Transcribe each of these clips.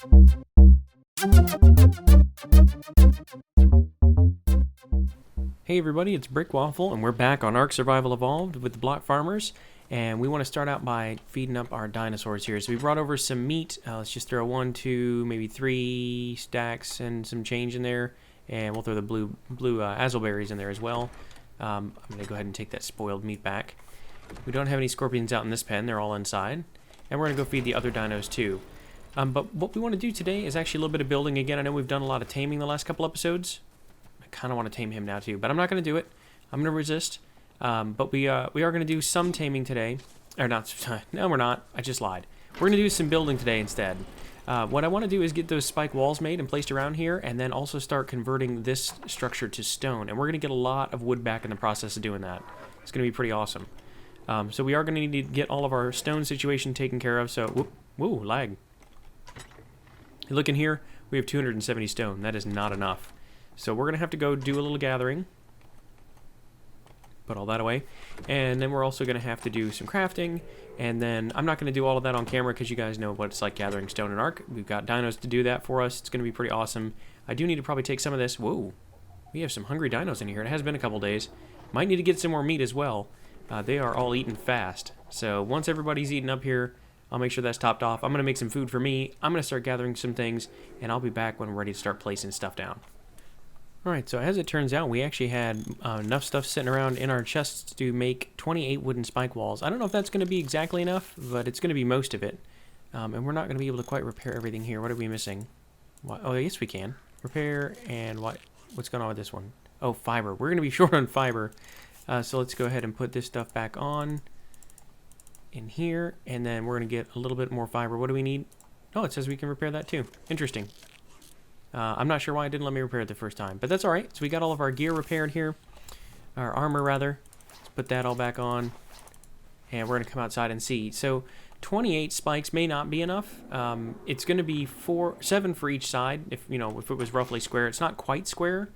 Hey everybody, it's Brick Waffle, and we're back on Ark Survival Evolved with the Block Farmers, and we want to start out by feeding up our dinosaurs here. So we brought over some meat. Let's just throw 1, 2, maybe 3 stacks and some change in there, and we'll throw the blue azelberries in there as well. I'm going to go ahead and take that spoiled meat back. We don't have any scorpions out in this pen, they're all inside, and we're going to go feed the other dinos too. But what we want to do today is actually a little bit of building again. I know we've done a lot of taming the last couple episodes. Kind of want to tame him now too, but I'm not going to do it. I'm going to resist. But we are going to do some taming today, or not? No, we're not. I just lied. We're going to do some building today instead. What I want to do is get those spike walls made and placed around here, and then also start converting this structure to stone. And we're going to get a lot of wood back in the process of doing that. It's going to be pretty awesome. So we are going to need to get all of our stone situation taken care of. So, whoa, lag. You look in here. We have 270 stone. That is not enough. So we're going to have to go do a little gathering. Put all that away. And then we're also going to have to do some crafting. And then I'm not going to do all of that on camera because you guys know what it's like gathering stone in Ark. We've got dinos to do that for us. It's going to be pretty awesome. I do need to probably take some of this. Whoa. We have some hungry dinos in here. It has been a couple days. Might need to get some more meat as well. They are all eating fast. So once everybody's eating up here, I'll make sure that's topped off. I'm going to make some food for me. I'm going to start gathering some things. And I'll be back when we're ready to start placing stuff down. Alright, so as it turns out, we actually had enough stuff sitting around in our chests to make 28 wooden spike walls. I don't know if that's going to be exactly enough, but it's going to be most of it. And we're not going to be able to quite repair everything here. What are we missing? What? Oh, yes we can. Repair, and what's going on with this one? Oh, fiber. We're going to be short on fiber. So let's go ahead and put this stuff back on in here, and then we're going to get a little bit more fiber. What do we need? Oh, it says we can repair that too. Interesting. I'm not sure why it didn't let me repair it the first time, but that's alright. So we got all of our gear repaired here. Our armor, rather. Let's put that all back on. And we're going to come outside and see. So 28 spikes may not be enough. It's going to be 7 for each side, if it was roughly square. It's not quite square,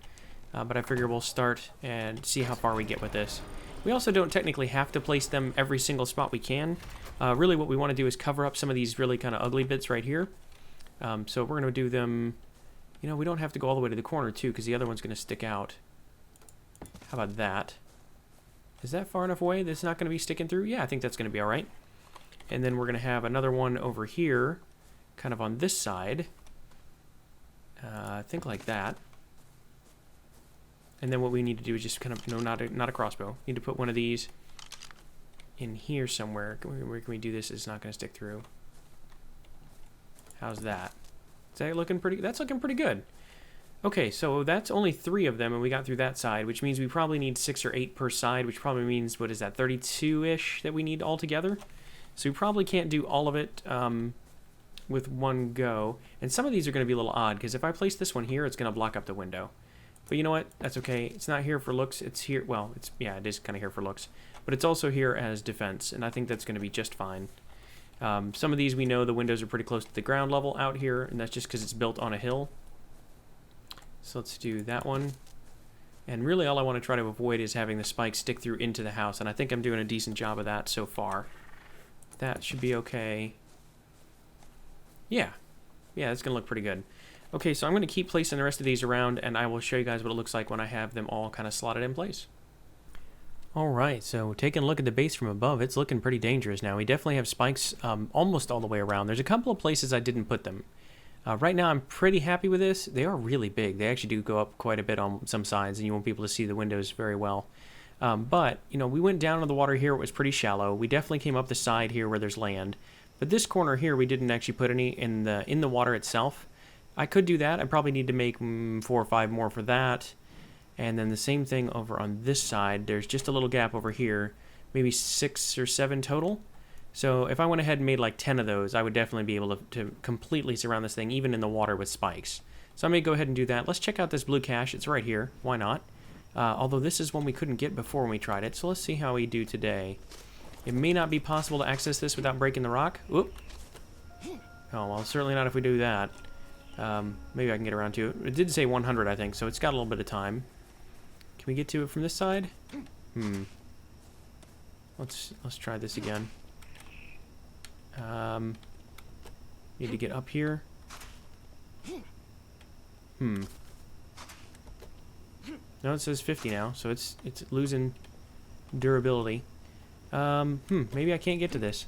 but I figure we'll start and see how far we get with this. We also don't technically have to place them every single spot we can. Really what we want to do is cover up some of these really kind of ugly bits right here. So we're going to do them... we don't have to go all the way to the corner, too, because the other one's going to stick out. How about that? Is that far enough away that it's not going to be sticking through? Yeah, I think that's going to be all right. And then we're going to have another one over here, kind of on this side. I think like that. And then what we need to do is just kind of, not a crossbow. Need to put one of these in here somewhere. Where can we do this? It's not going to stick through. How's that? Is that looking pretty? That's looking pretty good. Okay, so that's only 3 of them, and we got through that side, which means we probably need 6 or 8 per side, which probably means, what is that, 32-ish that we need altogether? So we probably can't do all of it with one go. And some of these are going to be a little odd, because if I place this one here, it's going to block up the window. But you know what? That's okay. It's not here for looks. It's here, well, it is kind of here for looks. But it's also here as defense, and I think that's going to be just fine. Some of these we know the windows are pretty close to the ground level out here, and that's just because it's built on a hill. So let's do that one. And really all I want to try to avoid is having the spikes stick through into the house, and I think I'm doing a decent job of that so far. That should be okay. Yeah, that's going to look pretty good. Okay, so I'm going to keep placing the rest of these around, and I will show you guys what it looks like when I have them all kind of slotted in place. Alright, so taking a look at the base from above, it's looking pretty dangerous now. We definitely have spikes almost all the way around. There's a couple of places I didn't put them. Right now I'm pretty happy with this. They are really big. They actually do go up quite a bit on some sides, and you won't be able to see the windows very well. But, we went down to the water here. It was pretty shallow. We definitely came up the side here where there's land. But this corner here, we didn't actually put any in the water itself. I could do that. I probably need to make 4 or 5 more for that. And then the same thing over on this side. There's just a little gap over here. Maybe 6 or 7 total. So if I went ahead and made like 10 of those, I would definitely be able to completely surround this thing, even in the water with spikes. So I may go ahead and do that. Let's check out this blue cache. It's right here. Why not? Although this is one we couldn't get before when we tried it. So let's see how we do today. It may not be possible to access this without breaking the rock. Oop. Oh, well, certainly not if we do that. Maybe I can get around to it. It did say 100, I think, so it's got a little bit of time. Can we get to it from this side? Let's try this again. Need to get up here. No, it says 50 now, so it's losing durability. Maybe I can't get to this.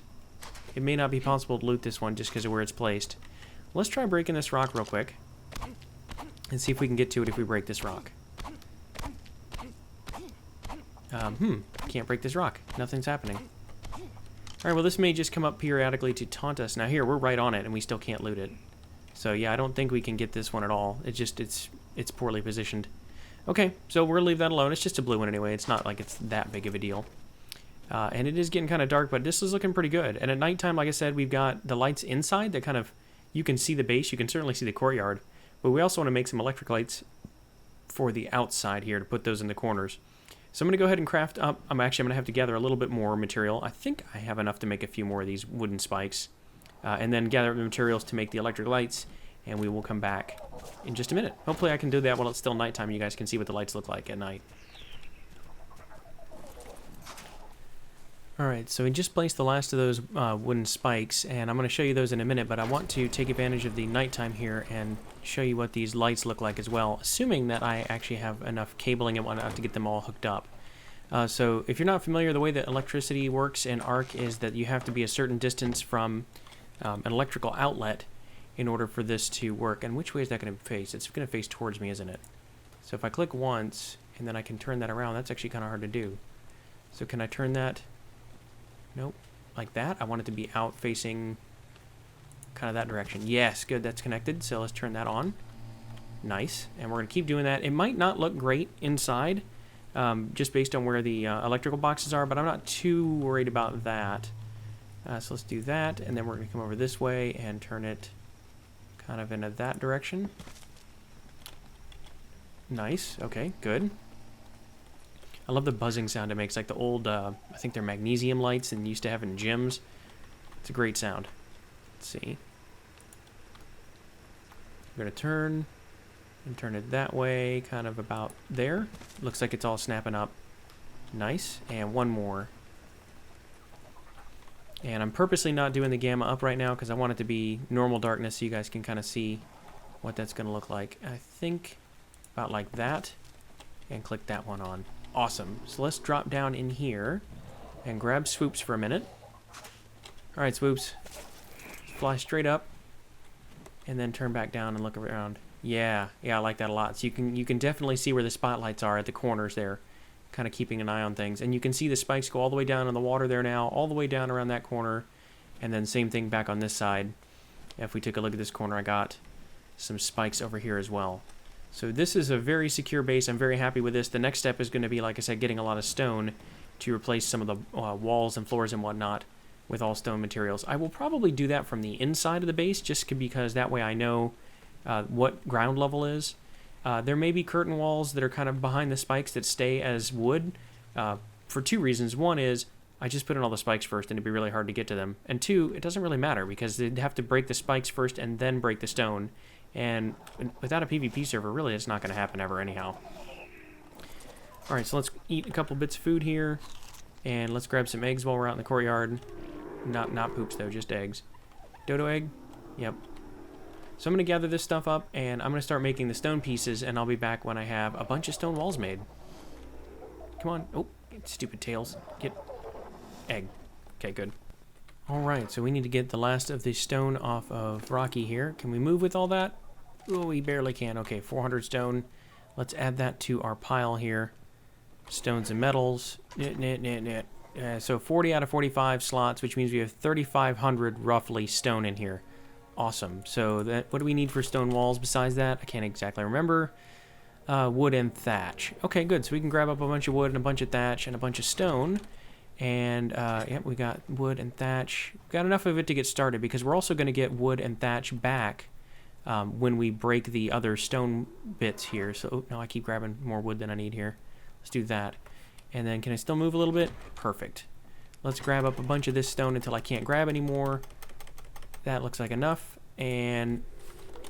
It may not be possible to loot this one just because of where it's placed. Let's try breaking this rock real quick and see if we can get to it if we break this rock. Can't break this rock. Nothing's happening. Alright, well this may just come up periodically to taunt us. Now here, we're right on it and we still can't loot it. So yeah, I don't think we can get this one at all. It's poorly positioned. Okay, so we're gonna leave that alone. It's just a blue one anyway. It's not like it's that big of a deal. And it is getting kind of dark, but this is looking pretty good. And at nighttime, like I said, we've got the lights inside that kind of, you can see the base, you can certainly see the courtyard, but we also want to make some electric lights for the outside here to put those in the corners. So I'm going to go ahead and craft up, I'm going to have to gather a little bit more material. I think I have enough to make a few more of these wooden spikes, and then gather the materials to make the electric lights, and we will come back in just a minute. Hopefully I can do that while it's still nighttime and you guys can see what the lights look like at night. Alright, so we just placed the last of those wooden spikes, and I'm going to show you those in a minute, but I want to take advantage of the nighttime here and show you what these lights look like as well, assuming that I actually have enough cabling and whatnot to get them all hooked up. So if you're not familiar, the way that electricity works in Ark is that you have to be a certain distance from an electrical outlet in order for this to work. And which way is that going to face? It's going to face towards me, isn't it? So if I click once, and then I can turn that around, that's actually kind of hard to do. So can I turn that? Nope. Like that? I want it to be out facing kind of that direction. Yes, good, that's connected. So let's turn that on. Nice. And we're going to keep doing that. It might not look great inside, just based on where the electrical boxes are, but I'm not too worried about that. So let's do that, and then we're going to come over this way and turn it kind of into that direction. Nice. Okay, good. I love the buzzing sound it makes, like the old, I think they're magnesium lights and used to have in gyms. It's a great sound. Let's see. We're going to turn and turn it that way, kind of about there. Looks like it's all snapping up. Nice. And one more. And I'm purposely not doing the gamma up right now because I want it to be normal darkness so you guys can kind of see what that's going to look like. I think about like that, and click that one on. Awesome. So let's drop down in here and grab Swoops for a minute. Alright, Swoops. Fly straight up and then turn back down and look around. Yeah, I like that a lot. So you can definitely see where the spotlights are at the corners there, kind of keeping an eye on things. And you can see the spikes go all the way down in the water there now, all the way down around that corner, and then same thing back on this side. If we took a look at this corner, I got some spikes over here as well. So this is a very secure base. I'm very happy with this. The next step is going to be, like I said, getting a lot of stone to replace some of the walls and floors and whatnot with all stone materials. I will probably do that from the inside of the base just because that way I know what ground level is. There may be curtain walls that are kind of behind the spikes that stay as wood for two reasons. One is I just put in all the spikes first and it'd be really hard to get to them. And two, it doesn't really matter because they'd have to break the spikes first and then break the stone. And without a PvP server, really, it's not going to happen ever anyhow. Alright, so let's eat a couple bits of food here. And let's grab some eggs while we're out in the courtyard. Not poops, though, just eggs. Dodo egg? Yep. So I'm going to gather this stuff up, and I'm going to start making the stone pieces, and I'll be back when I have a bunch of stone walls made. Come on. Oh, stupid tails. Get egg. Okay, good. Alright, so we need to get the last of the stone off of Rocky here. Can we move with all that? Oh, we barely can. Okay, 400 stone. Let's add that to our pile here. Stones and metals. So 40 out of 45 slots, which means we have 3,500 roughly stone in here. Awesome. So what do we need for stone walls besides that? I can't exactly remember. Wood and thatch. Okay, good. So we can grab up a bunch of wood and a bunch of thatch and a bunch of stone. And, yeah, we got wood and thatch. We've got enough of it to get started because we're also going to get wood and thatch back when we break the other stone bits here. So, oh, no, I keep grabbing more wood than I need here. Let's do that. And then, can I still move a little bit? Perfect. Let's grab up a bunch of this stone until I can't grab anymore. That looks like enough. And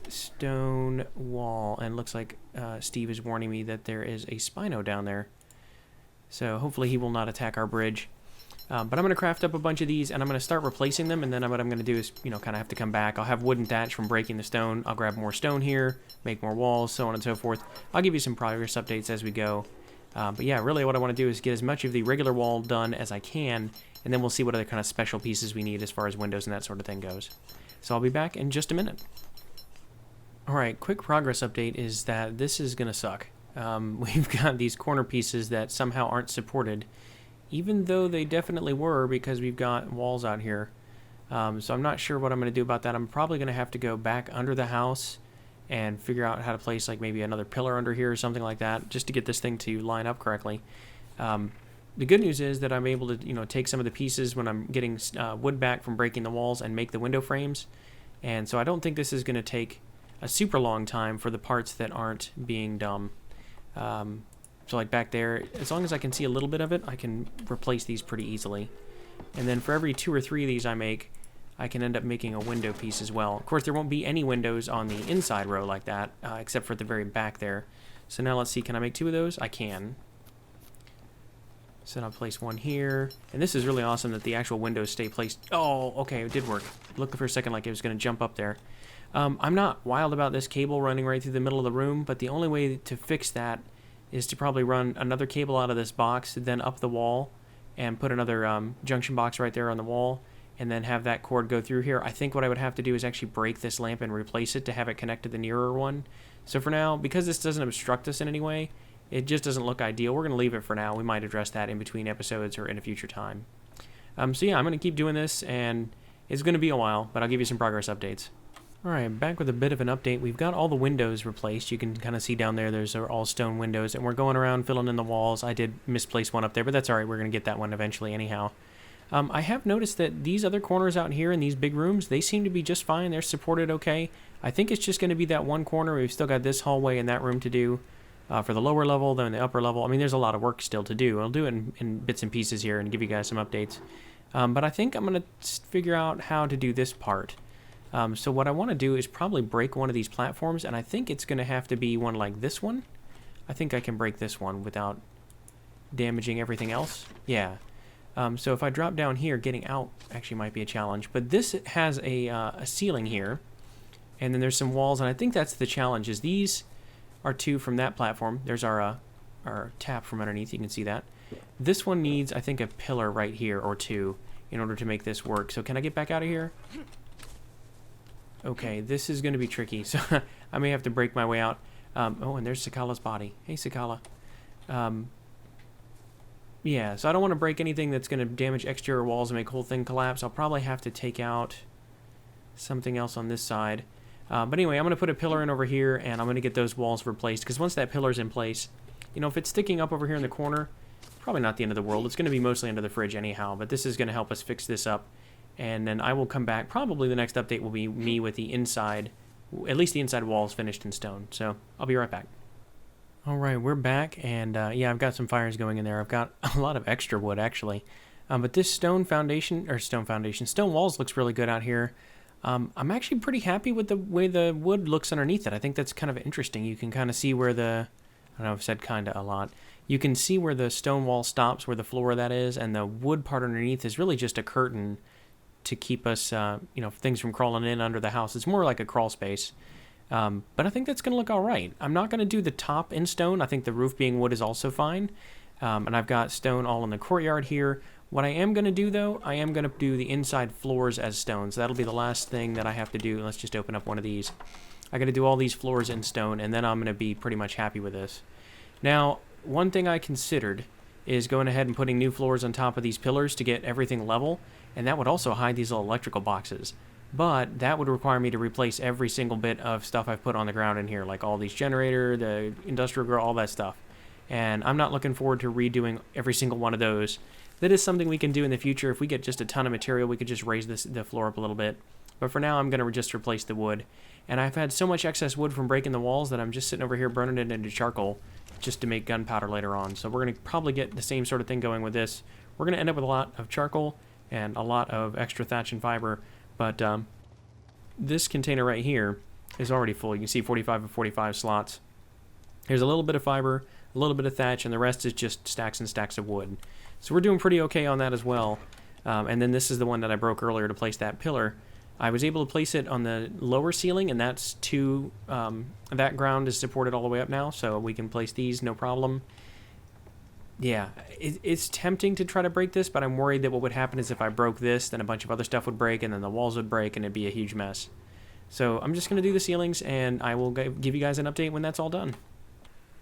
stone wall. And looks like Steve is warning me that there is a Spino down there. So, hopefully he will not attack our bridge. But I'm going to craft up a bunch of these, and I'm going to start replacing them, and then what I'm going to do is, kind of have to come back. I'll have wooden thatch from breaking the stone. I'll grab more stone here, make more walls, so on and so forth. I'll give you some progress updates as we go. But yeah, really what I want to do is get as much of the regular wall done as I can, and then we'll see what other kind of special pieces we need as far as windows and that sort of thing goes. So I'll be back in just a minute. Alright, quick progress update is that this is going to suck. We've got these corner pieces that somehow aren't supported, even though they definitely were, because we've got walls out here. So I'm not sure what I'm going to do about that. I'm probably going to have to go back under the house and figure out how to place like maybe another pillar under here or something like that, just to get this thing to line up correctly. The good news is that I'm able to take some of the pieces when I'm getting wood back from breaking the walls and make the window frames. And so I don't think this is going to take a super long time for the parts that aren't being dumb. So like back there, as long as I can see a little bit of it, I can replace these pretty easily. And then for every 2 or 3 of these I make, I can end up making a window piece as well. Of course, there won't be any windows on the inside row like that, except for at the very back there. So now let's see, can I make 2 of those? I can. So I'll place one here. And this is really awesome that the actual windows stay placed. Oh, okay, it did work. Looked for a second like it was going to jump up there. I'm not wild about this cable running right through the middle of the room, but the only way to fix that is to probably run another cable out of this box, then up the wall, and put another junction box right there on the wall, and then have that cord go through here. I think what I would have to do is actually break this lamp and replace it to have it connect to the nearer one. So for now, because this doesn't obstruct us in any way, it just doesn't look ideal. We're going to leave it for now. We might address that in between episodes or in a future time. So yeah, I'm going to keep doing this, and it's going to be a while, but I'll give you some progress updates. Alright, back with a bit of an update. We've got all the windows replaced. You can kind of see down there, there's all stone windows, and we're going around filling in the walls. I did misplace one up there, but that's alright. We're going to get that one eventually anyhow. I have noticed that these other corners out here in these big rooms, they seem to be just fine. They're supported okay. I think it's just going to be that one corner. We've still got this hallway and that room to do for the lower level, then the upper level. I mean, there's a lot of work still to do. I'll do it in bits and pieces here and give you guys some updates. But I think I'm going to figure out how to do this part. So what I want to do is probably break one of these platforms, and I think it's going to have to be one like this one. I think I can break this one without damaging everything else. Yeah. So if I drop down here, getting out actually might be a challenge. But this has a ceiling here, and then there's some walls, and I think that's the challenge, is these are 2 from that platform. There's our tap from underneath, you can see that. This one needs, I think, a pillar right here, or 2, in order to make this work. So can I get back out of here? Okay, this is going to be tricky, so I may have to break my way out. Oh, and there's Sakala's body. Hey, Sakala. Yeah, so I don't want to break anything that's going to damage exterior walls and make the whole thing collapse. I'll probably have to take out something else on this side. But anyway, I'm going to put a pillar in over here, and I'm going to get those walls replaced, because once that pillar's in place, if it's sticking up over here in the corner, probably not the end of the world. It's going to be mostly under the fridge anyhow, but this is going to help us fix this up. And then I will come back. Probably the next update will be me with the inside, at least the inside walls finished in stone. So I'll be right back. Alright, we're back, and yeah, I've got some fires going in there. I've got a lot of extra wood, actually. But this stone walls looks really good out here. I'm actually pretty happy with the way the wood looks underneath it. I think that's kind of interesting. You can kind of see where I don't know, I've said kind of a lot. You can see where the stone wall stops, where the floor of that is, and the wood part underneath is really just a curtain to keep us, things from crawling in under the house. It's more like a crawl space. But I think that's going to look all right. I'm not going to do the top in stone. I think the roof being wood is also fine. And I've got stone all in the courtyard here. What I am going to do, though, I am going to do the inside floors as stone. So that'll be the last thing that I have to do. Let's just open up one of these. I got to do all these floors in stone, and then I'm going to be pretty much happy with this. Now, one thing I considered is going ahead and putting new floors on top of these pillars to get everything level. And that would also hide these little electrical boxes. But that would require me to replace every single bit of stuff I've put on the ground in here, like all these generator, the industrial grill, all that stuff. And I'm not looking forward to redoing every single one of those. That is something we can do in the future. If we get just a ton of material, we could just raise the floor up a little bit. But for now, I'm going to just replace the wood. And I've had so much excess wood from breaking the walls that I'm just sitting over here burning it into charcoal just to make gunpowder later on. So we're going to probably get the same sort of thing going with this. We're going to end up with a lot of charcoal and a lot of extra thatch and fiber. But this container right here is already full. You can see 45 of 45 slots. There's a little bit of fiber, a little bit of thatch, and the rest is just stacks and stacks of wood. So we're doing pretty okay on that as well. And then this is the one that I broke earlier to place that pillar. I was able to place it on the lower ceiling, and that's that ground is supported all the way up now, so we can place these no problem. Yeah, it's tempting to try to break this, but I'm worried that what would happen is if I broke this, then a bunch of other stuff would break, and then the walls would break, and it'd be a huge mess. So I'm just going to do the ceilings, and I will give you guys an update when that's all done.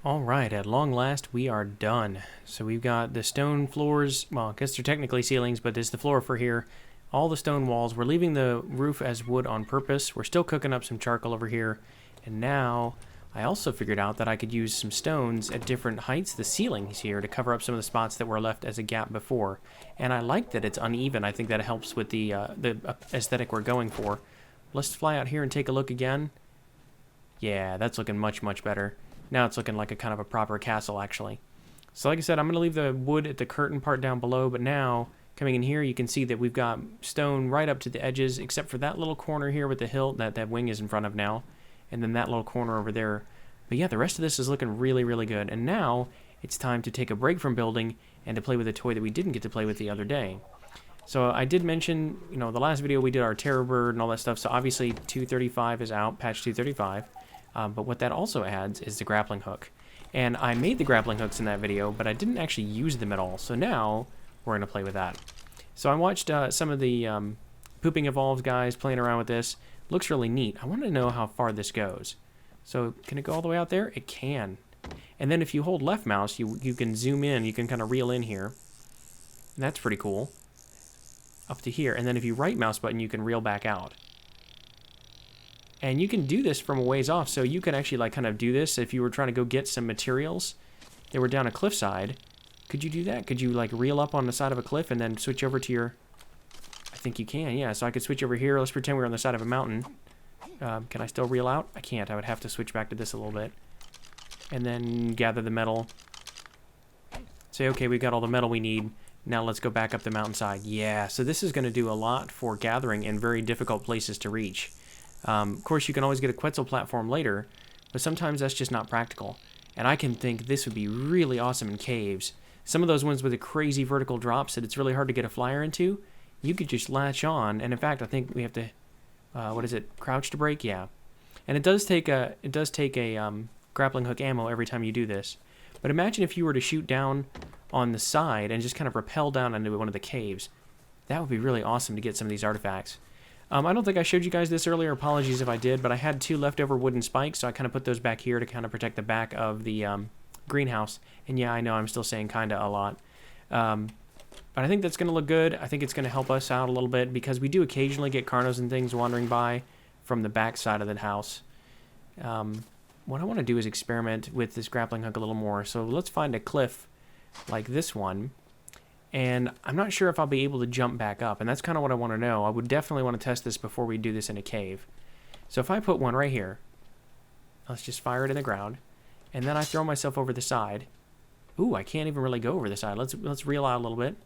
All right, at long last, we are done. So we've got the stone floors. Well, I guess they're technically ceilings, but this is the floor for here. All the stone walls. We're leaving the roof as wood on purpose. We're still cooking up some charcoal over here. And now I also figured out that I could use some stones at different heights, the ceilings here, to cover up some of the spots that were left as a gap before. And I like that it's uneven. I think that helps with the aesthetic we're going for. Let's fly out here and take a look again. Yeah, that's looking much, much better. Now it's looking like a kind of a proper castle, actually. So like I said, I'm going to leave the wood at the curtain part down below, but now, coming in here, you can see that we've got stone right up to the edges, except for that little corner here with the hilt that wing is in front of now, and then that little corner over there. But yeah, the rest of this is looking really, really good. And now, it's time to take a break from building and to play with a toy that we didn't get to play with the other day. So I did mention, you know, the last video we did our terror bird and all that stuff, so obviously 235 is out, patch 235. But what that also adds is the grappling hook. And I made the grappling hooks in that video, but I didn't actually use them at all. So now we're going to play with that. So I watched some of the Pooping Evolved guys playing around with this. Looks really neat. I want to know how far this goes. So can it go all the way out there? It can. And then if you hold left mouse, you can zoom in. You can kind of reel in here. And that's pretty cool. Up to here. And then if you right mouse button, you can reel back out. And you can do this from a ways off, so you can actually like kind of do this if you were trying to go get some materials that were down a cliffside. Could you do that? Could you like reel up on the side of a cliff and then switch over to your... I think you can, yeah. So I could switch over here. Let's pretend we're on the side of a mountain. Can I still reel out? I can't. I would have to switch back to this a little bit. And then gather the metal. Say, okay, we've got all the metal we need. Now let's go back up the mountainside. Yeah, so this is going to do a lot for gathering in very difficult places to reach. Of course, you can always get a Quetzal platform later, but sometimes that's just not practical. And I can think this would be really awesome in caves. Some of those ones with the crazy vertical drops that it's really hard to get a flyer into, you could just latch on. And in fact, I think we have to, what is it, crouch to break? Yeah. And it does take a grappling hook ammo every time you do this. But imagine if you were to shoot down on the side and just kind of rappel down into one of the caves. That would be really awesome to get some of these artifacts. I don't think I showed you guys this earlier. Apologies if I did, but I had 2 leftover wooden spikes, so I kind of put those back here to kind of protect the back of the greenhouse. And yeah, I know I'm still saying kinda a lot. But I think that's going to look good. I think it's going to help us out a little bit because we do occasionally get carnos and things wandering by from the back side of the house. What I want to do is experiment with this grappling hook a little more. So let's find a cliff like this one. And I'm not sure if I'll be able to jump back up, and that's kind of what I want to know. I would definitely want to test this before we do this in a cave. So if I put one right here, let's just fire it in the ground, and then I throw myself over the side. Ooh, I can't even really go over the side. Let's reel out a little bit.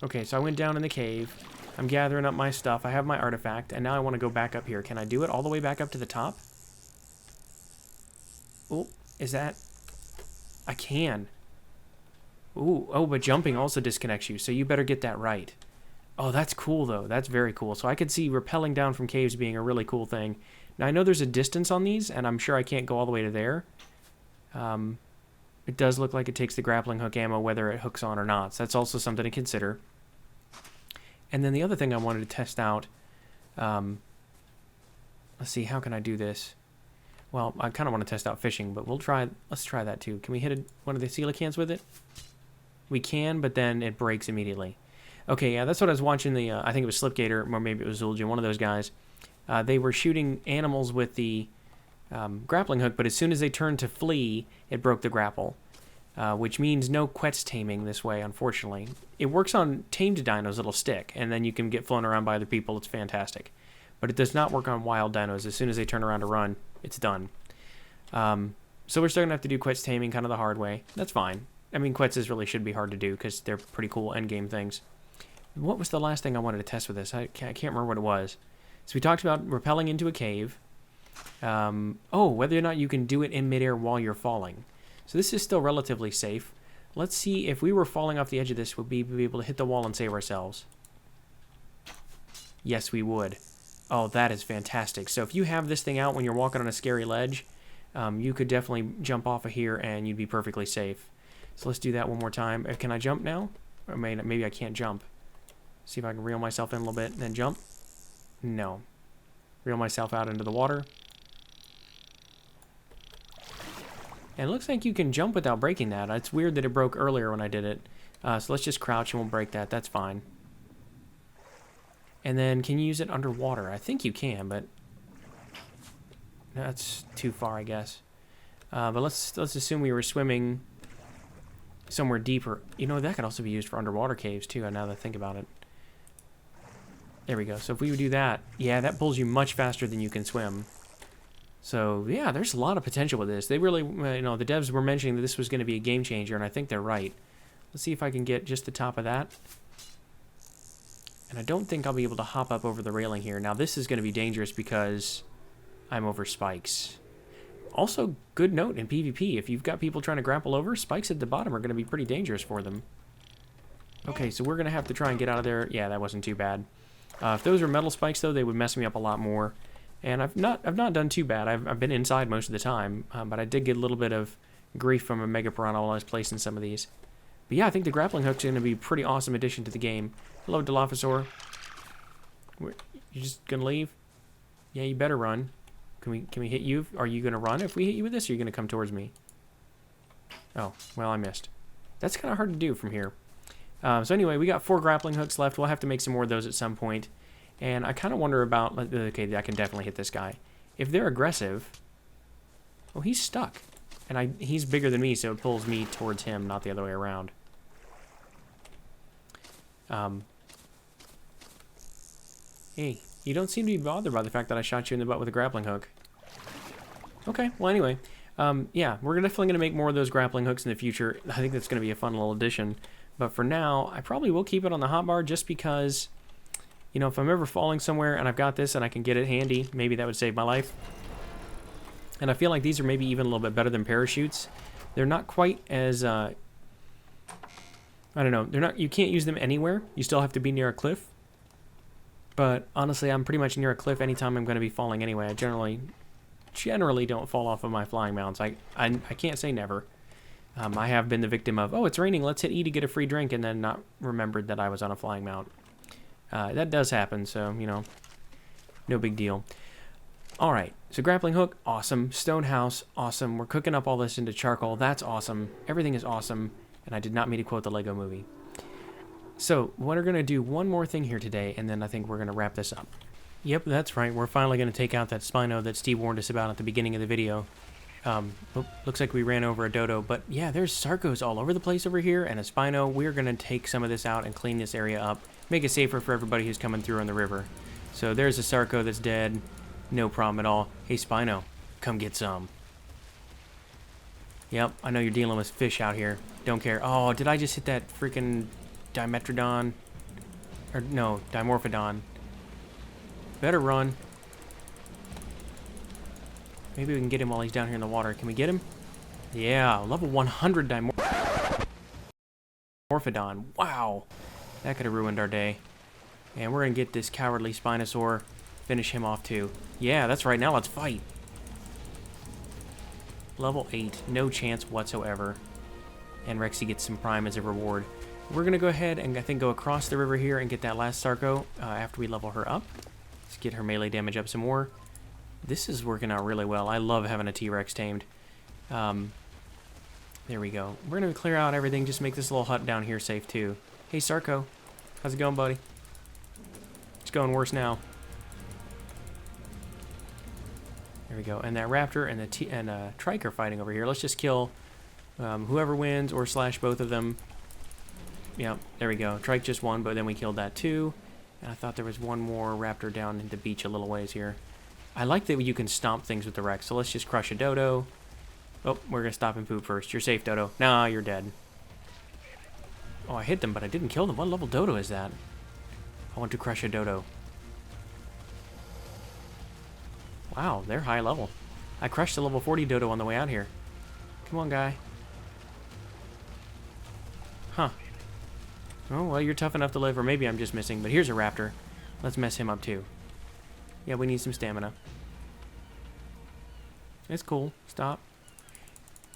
Okay, so I went down in the cave. I'm gathering up my stuff. I have my artifact, and now I want to go back up here. Can I do it all the way back up to the top? Oh, is that... I can. Ooh, oh, but jumping also disconnects you, so you better get that right. Oh, that's cool, though. That's very cool. So I could see rappelling down from caves being a really cool thing. Now, I know there's a distance on these, and I'm sure I can't go all the way to there. It does look like it takes the grappling hook ammo, whether it hooks on or not. So that's also something to consider. And then the other thing I wanted to test out... let's see, how can I do this? Well, I kind of want to test out fishing, but let's try that, too. Can we hit one of the coelacanths with it? We can, but then it breaks immediately. Okay, yeah, that's what I was watching. I think it was Slipgator, or maybe it was Zul'jin, one of those guys. They were shooting animals with the grappling hook, but as soon as they turned to flee, it broke the grapple, which means no Quetz taming this way, unfortunately. It works on tamed dinos, it'll stick, and then you can get flown around by other people. It's fantastic. But it does not work on wild dinos. As soon as they turn around to run, it's done. So we're still going to have to do Quetz taming kind of the hard way. That's fine. I mean, Quetzes really should be hard to do because they're pretty cool endgame things. What was the last thing I wanted to test with this? I can't remember what it was. So we talked about rappelling into a cave. Whether or not you can do it in midair while you're falling. So this is still relatively safe. Let's see if we were falling off the edge of this, would we be able to hit the wall and save ourselves? Yes, we would. Oh, that is fantastic. So if you have this thing out when you're walking on a scary ledge, you could definitely jump off of here and you'd be perfectly safe. So let's do that one more time. Can I jump now? Or maybe I can't jump. See if I can reel myself in a little bit and then jump. No. Reel myself out into the water. And it looks like you can jump without breaking that. It's weird that it broke earlier when I did it. So let's just crouch and we'll break that. That's fine. And then can you use it underwater? I think you can, but that's too far, I guess. But let's assume we were swimming somewhere deeper. You know, that could also be used for underwater caves too, now that I think about it. There we go. So if we would do that, yeah, that pulls you much faster than you can swim. So yeah, there's a lot of potential with this. They really, you know, the devs were mentioning that this was going to be a game changer, and I think they're right. Let's see if I can get just the top of that. And I don't think I'll be able to hop up over the railing here. Now this is going to be dangerous because I'm over spikes. Also, good note in PvP, if you've got people trying to grapple over, spikes at the bottom are going to be pretty dangerous for them. Okay, so we're going to have to try and get out of there. Yeah, that wasn't too bad. If those were metal spikes, though, they would mess me up a lot more. And I've not done too bad. I've been inside most of the time, but I did get a little bit of grief from a Mega Piranha while I was placing some of these. But yeah, I think the grappling hook's going to be a pretty awesome addition to the game. Hello, Dilophosaur. You just going to leave? Yeah, you better run. Can we hit you? Are you going to run if we hit you with this, or are you going to come towards me? Oh, well, I missed. That's kind of hard to do from here. So anyway, we got 4 grappling hooks left. We'll have to make some more of those at some point. And I kind of wonder about... Okay, I can definitely hit this guy. If they're aggressive... Oh, he's stuck. And he's bigger than me, so it pulls me towards him, not the other way around. Hey, you don't seem to be bothered by the fact that I shot you in the butt with a grappling hook. Okay, well anyway, yeah, we're definitely going to make more of those grappling hooks in the future. I think that's going to be a fun little addition. But for now, I probably will keep it on the hotbar just because, you know, if I'm ever falling somewhere and I've got this and I can get it handy, maybe that would save my life. And I feel like these are maybe even a little bit better than parachutes. They're not quite as, I don't know, they're not, you can't use them anywhere. You still have to be near a cliff. But honestly, I'm pretty much near a cliff anytime I'm going to be falling anyway. I generally don't fall off of my flying mounts. I can't say never. I have been the victim of, oh, it's raining, let's hit E to get a free drink, and then not remembered that I was on a flying mount. That does happen, so, you know, no big deal. All right, so grappling hook, awesome. Stone house, awesome. We're cooking up all this into charcoal. That's awesome. Everything is awesome, and I did not mean to quote the Lego movie. So, we're going to do one more thing here today, and then I think we're going to wrap this up. Yep, that's right. We're finally going to take out that Spino that Steve warned us about at the beginning of the video. Looks like we ran over a dodo, but yeah, there's Sarcos all over the place over here, and a Spino. We're going to take some of this out and clean this area up, make it safer for everybody who's coming through on the river. So there's a Sarco that's dead. No problem at all. Hey, Spino, come get some. Yep, I know you're dealing with fish out here. Don't care. Oh, did I just hit that freaking Dimetrodon? Or no, Dimorphodon. Better run. Maybe we can get him while he's down here in the water. Can we get him? Yeah, level 100 Dimorphodon. Wow. That could have ruined our day. And we're going to get this cowardly Spinosaur. Finish him off too. Yeah, that's right. Now let's fight. Level 8. No chance whatsoever. And Rexy gets some prime as a reward. We're going to go ahead and I think go across the river here and get that last Sarco after we level her up. Let's get her melee damage up some more. This is working out really well. I love having a T-Rex tamed. There we go. We're going to clear out everything. Just make this little hut down here safe too. Hey, Sarco. How's it going, buddy? It's going worse now. There we go. And that raptor and the trike are fighting over here. Let's just kill whoever wins or slash both of them. Yeah, there we go. Trike just won, but then we killed that too. And I thought there was one more raptor down in the beach a little ways here. I like that you can stomp things with the Rex, so let's just crush a dodo. Oh, we're going to stop and poop first. You're safe, dodo. Nah, you're dead. Oh, I hit them, but I didn't kill them. What level dodo is that? I want to crush a dodo. Wow, they're high level. I crushed a level 40 dodo on the way out here. Come on, guy. Huh. Oh, well, you're tough enough to live, or maybe I'm just missing, but here's a raptor. Let's mess him up, too. Yeah, we need some stamina. It's cool. Stop.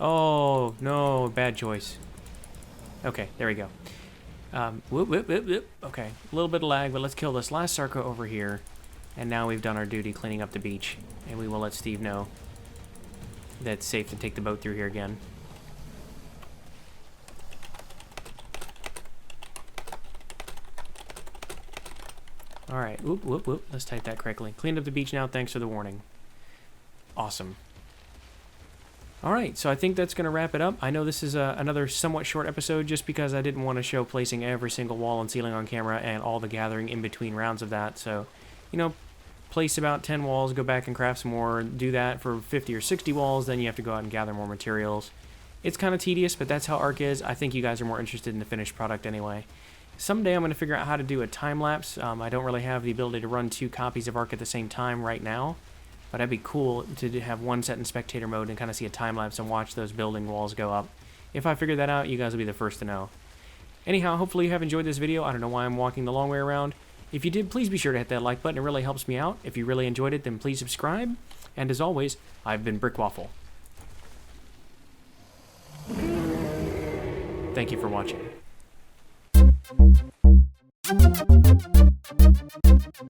Oh, no. Bad choice. Okay, there we go. Whoop, whoop, whoop, whoop. Okay, a little bit of lag, but let's kill this last Sarco over here. And now we've done our duty cleaning up the beach. And we will let Steve know that it's safe to take the boat through here again. Alright, whoop, whoop, whoop. Let's type that correctly. Cleaned up the beach now, thanks for the warning. Awesome. Alright, so I think that's going to wrap it up. I know this is another somewhat short episode just because I didn't want to show placing every single wall and ceiling on camera and all the gathering in between rounds of that. So, you know, place about 10 walls, go back and craft some more, do that for 50 or 60 walls, then you have to go out and gather more materials. It's kind of tedious, but that's how Ark is. I think you guys are more interested in the finished product anyway. Someday I'm going to figure out how to do a time-lapse. I don't really have the ability to run 2 copies of Ark at the same time right now, but that'd be cool to have one set in spectator mode and kind of see a time-lapse and watch those building walls go up. If I figure that out, you guys will be the first to know. Anyhow, hopefully you have enjoyed this video. I don't know why I'm walking the long way around. If you did, please be sure to hit that like button. It really helps me out. If you really enjoyed it, then please subscribe. And as always, I've been Brick Waffle. Thank you for watching.